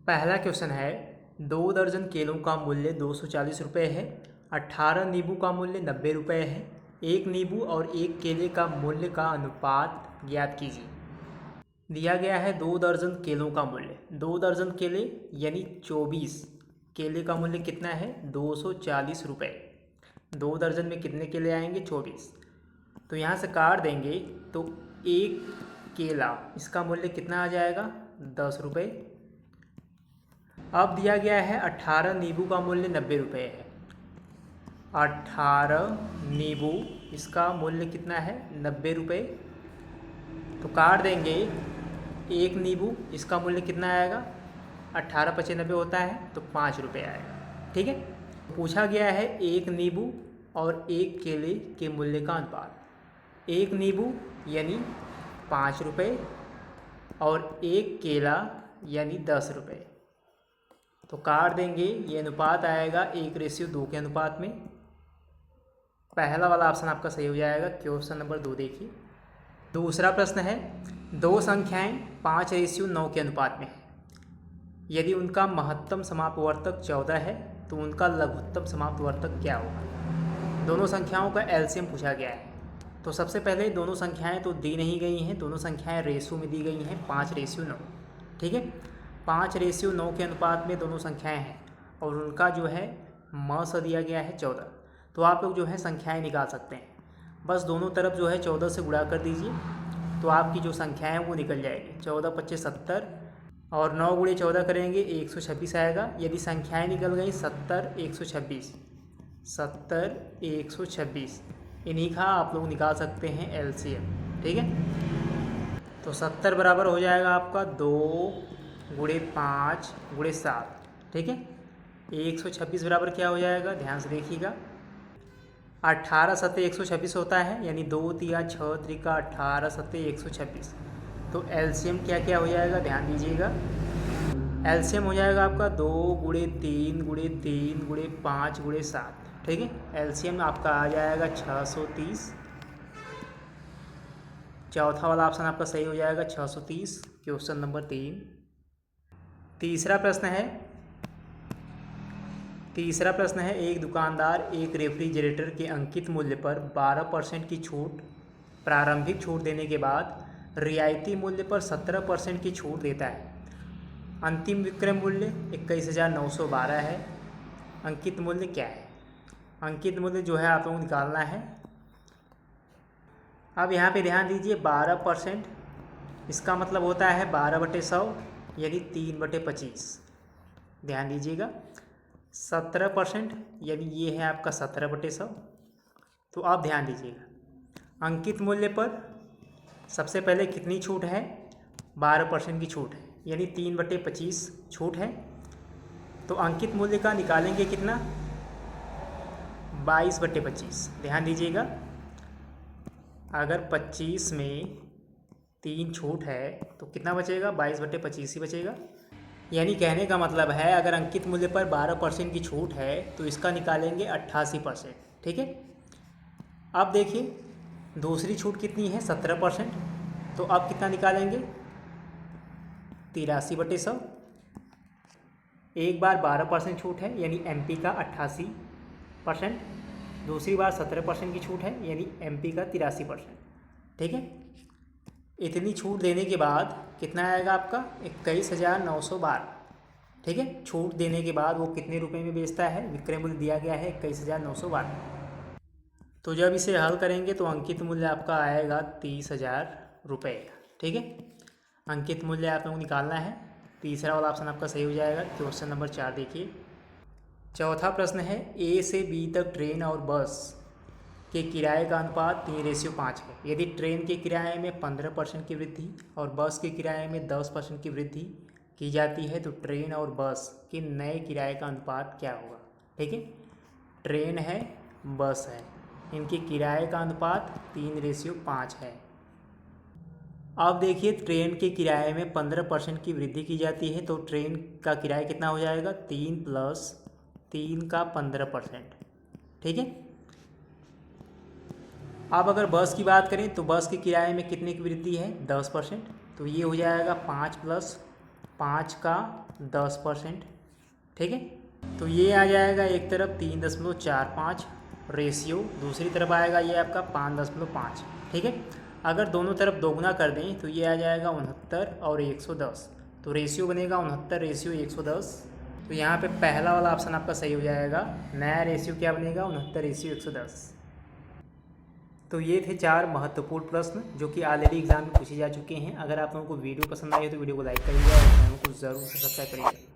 पहला क्वेश्चन है 2 दर्जन केलों का मूल्य 240 रुपये है। 18 नींबू का मूल्य 90 रुपये है। एक नींबू और एक केले का मूल्य का अनुपात ज्ञात कीजिए। दिया गया है 2 दर्जन केलों का मूल्य। 2 दर्जन केले यानी 24 केले का मूल्य कितना है 240 रुपये। 2 दर्जन में कितने केले आएंगे 24। तो यहाँ से काट देंगे तो एक केला इसका मूल्य कितना आ जाएगा 10 रुपये। अब दिया गया है 18 नींबू का मूल्य 90 रुपये है। 18 नींबू इसका मूल्य कितना है 90 रुपये। तो काट देंगे एक नींबू इसका मूल्य कितना आएगा 18 पचे 90 होता है तो 5 रुपये आएगा। ठीक है। पूछा गया है एक नींबू और एक केले के मूल्य का अनुपात। एक नींबू यानी 5 रुपये और एक केला यानी 10 रुपये। तो काट देंगे ये अनुपात आएगा 1:2 के अनुपात में। पहला वाला ऑप्शन आपका सही हो जाएगा। क्वेश्चन नंबर 2 देखिए। दूसरा प्रश्न है दो संख्याएं 5:9 के अनुपात में है। यदि उनका महत्तम समापवर्तक 14 है तो उनका लघुत्तम समापवर्तक क्या होगा। दोनों संख्याओं का एलसीएम पूछा गया है। तो सबसे पहले दोनों संख्याएं तो दी नहीं गई हैं, दोनों संख्याएं रेशो में दी गई हैं 5:9। ठीक है। 5:9 के अनुपात में दोनों संख्याएं हैं और उनका जो है स दिया गया है 14। तो आप लोग जो है संख्याएं निकाल सकते हैं। बस दोनों तरफ जो है 14 से गुणा कर दीजिए तो आपकी जो संख्याएं हैं वो निकल जाएगी। 14 × 25 70 और 9 × 14 करेंगे 126 आएगा। यदि संख्याएं निकल गई 70 126 70 126 इन्हीं का आप लोग निकाल सकते हैं एलसीएम। ठीक है। तो 70 बराबर हो जाएगा आपका 2 × 5 × 7। ठीक है। 126 बराबर क्या हो जाएगा ध्यान से देखिएगा 18 × 7 126 होता है यानी 2 × 6 × 18 × 126। तो एलसीएम क्या क्या हो जाएगा ध्यान दीजिएगा। एलसीएम हो जाएगा आपका 2 × 3 × 3 × 5 × 7। ठीक है। एलसीएम आपका आ जाएगा 630। चौथा वाला ऑप्शन आपका सही हो जाएगा 630। Question number 3। तीसरा प्रश्न है एक दुकानदार एक रेफ्रिजरेटर के अंकित मूल्य पर 12% की छूट प्रारंभिक छूट देने के बाद रियायती मूल्य पर 17% की छूट देता है। अंतिम विक्रय मूल्य 21,912 है। अंकित मूल्य क्या है। अंकित मूल्य जो है आप लोगों को निकालना है। अब यहाँ पे ध्यान दीजिए 12% इसका मतलब होता है 12/100 यानी 3/25। ध्यान दीजिएगा 17% यानी ये है आपका 17/100। तो आप ध्यान दीजिएगा अंकित मूल्य पर सबसे पहले कितनी छूट है 12% की छूट है यानी 3/25 छूट है। तो अंकित मूल्य का निकालेंगे कितना 22/25। ध्यान दीजिएगा अगर 25 में 3 छूट है तो कितना बचेगा 22/25 ही बचेगा। यानी कहने का मतलब है अगर अंकित मूल्य पर 12% की छूट है तो इसका निकालेंगे 88%। ठीक है। अब देखिए दूसरी छूट कितनी है 17%। तो अब कितना निकालेंगे 83/100। एक बार 12% छूट है यानी एमपी का 88%। दूसरी बार 17% की छूट है यानी एमपी का 83%। ठीक है। इतनी छूट देने के बाद कितना आएगा आपका 21,912। ठीक है। छूट देने के बाद वो कितने रुपए में बेचता है विक्रय मूल्य दिया गया है 21,912। तो जब इसे हल करेंगे तो अंकित मूल्य आपका आएगा 30,000 रुपये। ठीक है। अंकित मूल्य आप लोगों को निकालना है। तीसरा वाला ऑप्शन आपका सही हो जाएगा। क्वेश्चन नंबर 4 देखिए। चौथा प्रश्न है ए से बी तक ट्रेन और बस के किराए का अनुपात 3:5 है। यदि ट्रेन के किराए में 15% की वृद्धि और बस के किराए में 10% की वृद्धि की जाती है तो ट्रेन और बस के नए किराए का अनुपात क्या होगा। ठीक है। ट्रेन है बस है इनके किराए का अनुपात 3:5 है। अब देखिए ट्रेन के किराए में 15% की वृद्धि की जाती है तो ट्रेन का किराया कितना हो जाएगा 3 + 3 का 15%। ठीक है। अब अगर बस की बात करें तो बस के किराए में कितने की वृद्धि है 10%। तो ये हो जाएगा 5 + 5 का 10%। ठीक है, तो ये आ जाएगा एक तरफ 3.45 रेशियो, दूसरी तरफ आएगा ये आपका 5.5। ठीक है, अगर दोनों तरफ दोगुना कर दें तो ये आ जाएगा 69 और 110, तो रेशियो बनेगा 69:110। तो यहाँ पे पहला वाला ऑप्शन आपका सही हो जाएगा। नया रेशियो क्या बनेगा? 69:110। तो ये थे 4 महत्वपूर्ण प्रश्न जो कि ऑलरेडी एग्जाम में पूछे जा चुके हैं। अगर आप लोगों को वीडियो पसंद आई हो तो वीडियो को लाइक करिएगा और चैनल को ज़रूर सब्सक्राइब करिएगा।